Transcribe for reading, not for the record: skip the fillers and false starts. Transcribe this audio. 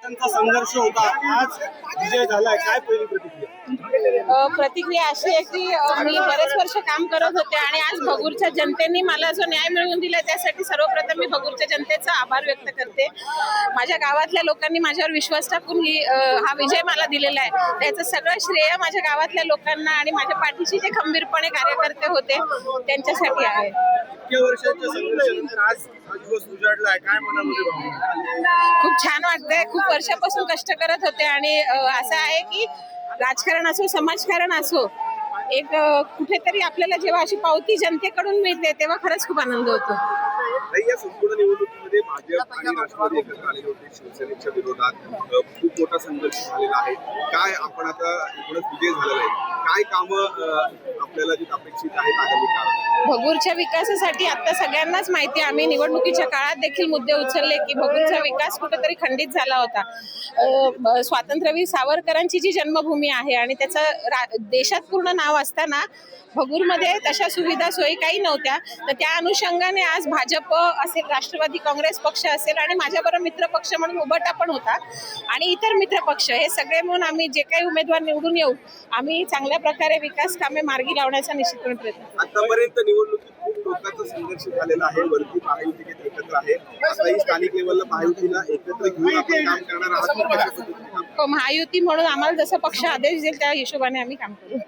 वर्षांचा संघर्ष होता, आज विजय झालाय, काय पहिली प्रतिक्रिया? प्रतिक्रिया अशी आहे की मी बरेच वर्ष काम करत होते आणि आज भगूरच्या जनतेने मला जो न्याय मिळवून दिला त्यासाठी सर्वप्रथम मी भगूरच्या जनतेचा आभार व्यक्त करते. माझ्या गावातल्या लोकांनी माझ्यावर विश्वास टाकून हा विजय मला दिलेला आहे. त्याचं सगळं श्रेय माझ्या गावातल्या लोकांना आणि माझ्या पाठीशी जे खंबीरपणे कार्यकर्ते होते त्यांच्यासाठी आहे. इतक्या वर्षांच्या संघर्षानंतर आज दिवस उजाडलाय, काय मनामध्ये भावना? खूप छान वाटतंय. खूप वर्षापासून कष्ट करत होते आणि असं आहे की राजकारण असो समाजकारण असो एक कुठेतरी आपल्याला जेव्हा अशी पावती जनतेकडून मिळते तेव्हा खरंच खूप आनंद होतो. या संपूर्ण निवडणुकीमध्ये भाजप आणि राष्ट्रवादी एकत्र आलेले होते. शिवसेनेच्या विरोधात खूप मोठा संघर्ष झालेला आहे. काय आपण आता एकूणच विजय झालेला आहे, काय कामं आपल्याला जी अपेक्षित आहेत आगामी काळात? भगूरच्या विकासासाठी आता सगळ्यांनाच माहिती आहे. आम्ही निवडणुकीच्या काळात देखील मुद्दे उचलले की भगूरचा विकास कुठेतरी खंडित झाला होता. स्वातंत्र्यवीर सावरकरांची जी जन्मभूमी आहे आणि त्याचं देशात पूर्ण नाव असताना भगूरमध्ये तशा सुविधा सोयी काही नव्हत्या. तर त्या अनुषंगाने आज भाजप असेल, राष्ट्रवादी काँग्रेस पक्ष असेल आणि माझ्याबरोबर मित्र पक्ष म्हणून उभटा पण होता आणि इतर मित्र पक्ष हे सगळे म्हणून आम्ही जे काही उमेदवार निवडून येऊ आम्ही चांगल्या प्रकारे विकास कामे मार्गी लावण्याचा निश्चितपणे प्रयत्न करू. आतापर्यंत निवडणुकीत खूप लोकांचा संघर्ष झालेला आहे. वरती महायुती एकत्र आहे, आताही स्थानिक लेवलला महायुतीला एकत्र घेऊन आपण काम करणार आहात. महायुती म्हणून आम्हाला जसा पक्ष आदेश देईल त्या हिशोबाने आम्ही काम करू.